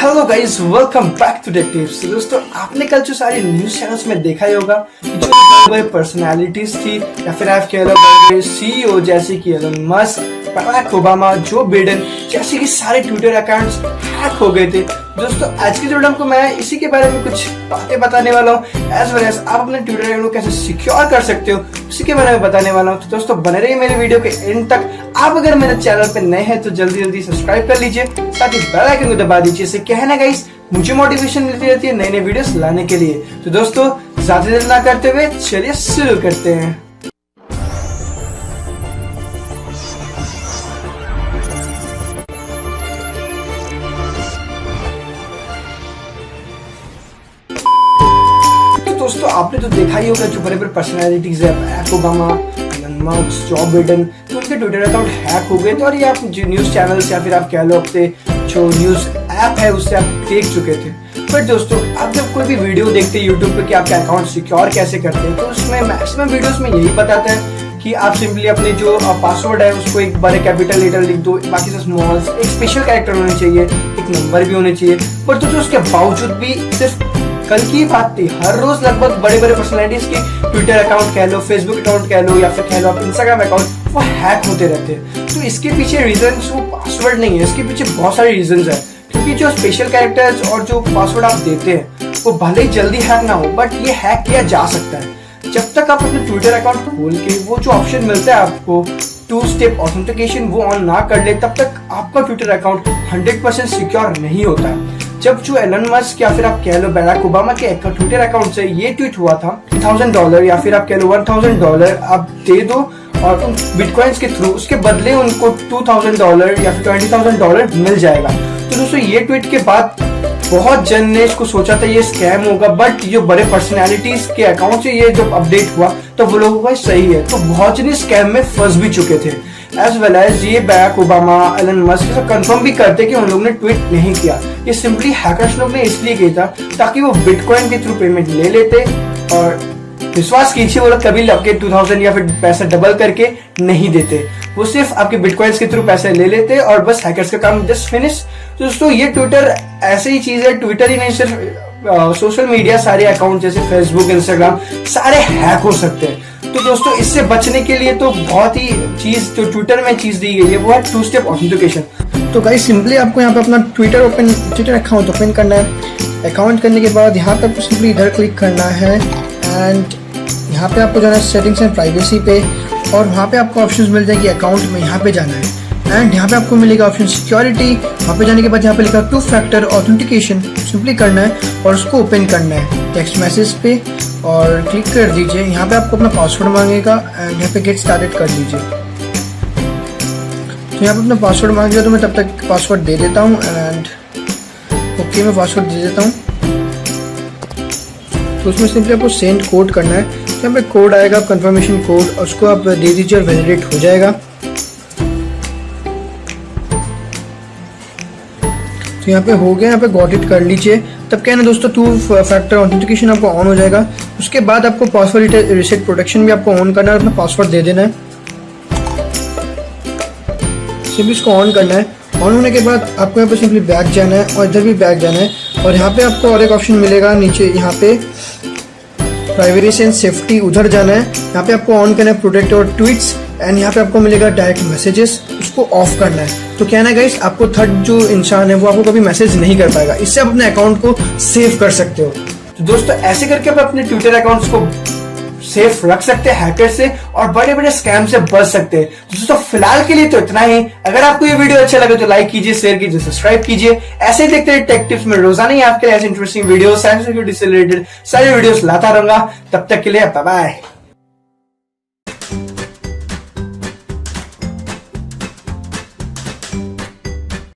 Hello guys, welcome back to tips. दोस्तों, आपने कल जो सारी न्यूज चैनल्स में देखा ही होगा कि जो बड़े पर्सनालिटीज थी या फिर आप कह लो सीईओ जैसे कि Elon Musk, Barack Obama, Joe Biden जैसे कि सारे ट्विटर अकाउंट्स हैक हो गए थे। दोस्तों, आज की वीडियो को मैं इसी के बारे में कुछ बातें बताने वाला हूँ, एज वेल एज आप अपने ट्विटर अकाउंट को कैसे सिक्योर कर सकते हो उसी के बारे में बताने वाला हूँ। तो दोस्तों, बने रहिए मेरे वीडियो के एंड तक। आप अगर मेरे चैनल पे नए हैं तो जल्दी जल्दी सब्सक्राइब कर लीजिए, साथ ही बेल आइकन को दबा दीजिए। इससे क्या है ना गाइस, मुझे मोटिवेशन मिलती रहती है नए नए वीडियोस लाने के लिए। तो दोस्तों, ज्यादा देर ना करते हुए चलिए शुरू करते हैं। दोस्तों, आपने तो देखा ही होगा जो बड़े बड़े पर्सनालिटीज है, Barack Obama, Elon Musk, Joe Biden, तो उनके ट्विटर अकाउंट हैक हो गए थे। और ये आप जो न्यूज चैनल्स या फिर आप कह लो अपने जो न्यूज ऐप है उससे आप देख चुके थे। बट दोस्तों, आप जब कोई भी वीडियो देखते हैं यूट्यूब पे कि आपका अकाउंट सिक्योर कैसे करते हैं, तो उसमें मैक्सिमम वीडियोस में यही बताता है कि आप सिंपली अपने जो पासवर्ड है उसको एक बड़े कैपिटल लेटर लिख दो, बाकी सब स्मॉल, एक स्पेशल कैरेक्टर होने चाहिए, एक नंबर भी होने चाहिए। पर दोस्तों, उसके बावजूद भी सिर्फ कल की बात थी, हर रोज लगभग बड़े बड़े पर्सनालिटीज के ट्विटर अकाउंट कह लो, फेसबुक अकाउंट कह लो, या फिर कह लो आप इंस्टाग्राम अकाउंट, वो हैक होते रहते हैं। तो इसके पीछे रीजन वो पासवर्ड नहीं है, इसके पीछे बहुत सारे रीजन है। क्योंकि जो स्पेशल कैरेक्टर्स और जो पासवर्ड आप देते हैं वो भले ही जल्दी हैक ना हो, बट ये हैक किया जा सकता है। जब तक आप अपने ट्विटर अकाउंट खोल के वो जो ऑप्शन मिलता है आपको 2 स्टेप ऑथेंटिकेशन वो ऑन ना कर ले, तब तक आपका ट्विटर अकाउंट 100% सिक्योर नहीं होता है। जब जो एलन मस्क या फिर आप कह लो बराक ओबामा के ट्विटर अकाउंट से ये ट्वीट हुआ था, $1000 या फिर आप कह लो $1000 आप दे दो और उन बिटकॉइंस के थ्रू उसके बदले उनको $2000 या फिर $20,000 मिल जाएगा। तो दोस्तों, ये ट्वीट के बाद बहुत जन ने इसको सोचा था ये स्कैम होगा, बट जो बड़े पर्सनैलिटीज के अकाउंट से ये जब अपडेट हुआ तो वो लोगों का सही है। तो बहुत जन स्कैम में फंस भी चुके थे, एज वेल एज ये बराक ओबामा, एलन मस्क सब कंफर्म भी करते कि उन लोगों ने ट्वीट नहीं किया। ये सिंपली हैकर्स लोग ने इसलिए किया था ताकि वो बिटकॉइन के थ्रू पेमेंट ले लेते, और विश्वास कीजिए वो लोग कभी आपके 2000 या फिर पैसा डबल करके नहीं देते, वो सिर्फ आपके बिटकॉइंस के थ्रू पैसे ले लेते और बस हैकर्स का काम जस्ट फिनिश। तो दोस्तों, ये ट्विटर ऐसे ही चीज है, ट्विटर ही नहीं सिर्फ सोशल मीडिया सारे अकाउंट जैसे फेसबुक, इंस्टाग्राम सारे हैक हो सकते हैं। तो दोस्तों, इससे बचने के लिए तो बहुत ही चीज जो ट्विटर में चीज दी गई है वो है 2 स्टेप ऑथेंटिकेशन। तो गाइस, सिंपली आपको यहाँ पे अपना ट्विटर अकाउंट ओपन करना है। अकाउंट करने के बाद यहाँ पे आपको सिंपली इधर क्लिक करना है एंड यहाँ पे आपको जाना है सेटिंग्स एंड प्राइवेसी पे, और वहाँ पे आपको ऑप्शंस मिल जाएंगे अकाउंट में, यहाँ पे जाना है एंड यहाँ पे आपको मिलेगा ऑप्शन सिक्योरिटी। वहाँ पे जाने के बाद यहाँ पे लिखा 2 फैक्टर ऑथेंटिकेशन, सिंपली करना है और उसको ओपन करना है टेक्स्ट मैसेज पे और क्लिक कर दीजिए। यहाँ पे आपको अपना पासवर्ड मांगेगा एंड यहाँ पे गेट स्टार्टेड कर दीजिए। तो यहाँ पे अपना पासवर्ड मांगेगा, तो मैं तब तक पासवर्ड दे देता हूँ एंड ओके में पासवर्ड दे देता हूँ। तो उसमें सिंपली आपको सेंड कोड करना है, तो यहाँ पे कोड आएगा कंफर्मेशन कोड, उसको आप दे दीजिए और वैलिडेट हो जाएगा। तो यहाँ पे हो गया, यहाँ पे गॉट इट कर लीजिए। तब क्या है ना दोस्तों, 2 फैक्टर ऑथेंटिकेशन आपको ऑन हो जाएगा। उसके बाद आपको पासवर्ड रिसेट प्रोटेक्शन भी आपको ऑन करना है, अपना पासवर्ड दे देना है, सिंपली इसको ऑन करना है। ऑन होने के बाद आपको यहाँ पे सिंपली बैक जाना है और इधर भी बैक जाना है, और यहाँ पे आपको और एक ऑप्शन मिलेगा नीचे, यहाँ पे प्राइवेसी एंड सेफ्टी, उधर जाना है। यहाँ पे आपको ऑन करना है प्रोटेक्ट और ट्वीट्स, एंड यहाँ पे आपको मिलेगा डायरेक्ट मैसेजेस, उसको ऑफ करना है। तो क्या है ना गाइस, आपको थर्ड जो इंसान है वो आपको कभी मैसेज नहीं कर पाएगा। इससे आप अपने अकाउंट को सेव कर सकते हो। तो दोस्तों, ऐसे करके आप अपने ट्विटर अकाउंट्स को सेफ रख सकते हैं हैकर से और बड़े बड़े स्कैम से बच सकते हैं। दोस्तों, फिलहाल के लिए तो इतना ही। अगर आपको ये वीडियो अच्छा लगे तो लाइक कीजिए, शेयर कीजिए, सब्सक्राइब कीजिए। ऐसे ही देखते हैं टेक टिप्स में रोजाना ही आपके लिए ऐसे इंटरेस्टिंग वीडियो, साइंस से रिलेटेड सारे वीडियोस लाता रहूंगा। तब तक के लिए बाय बाय।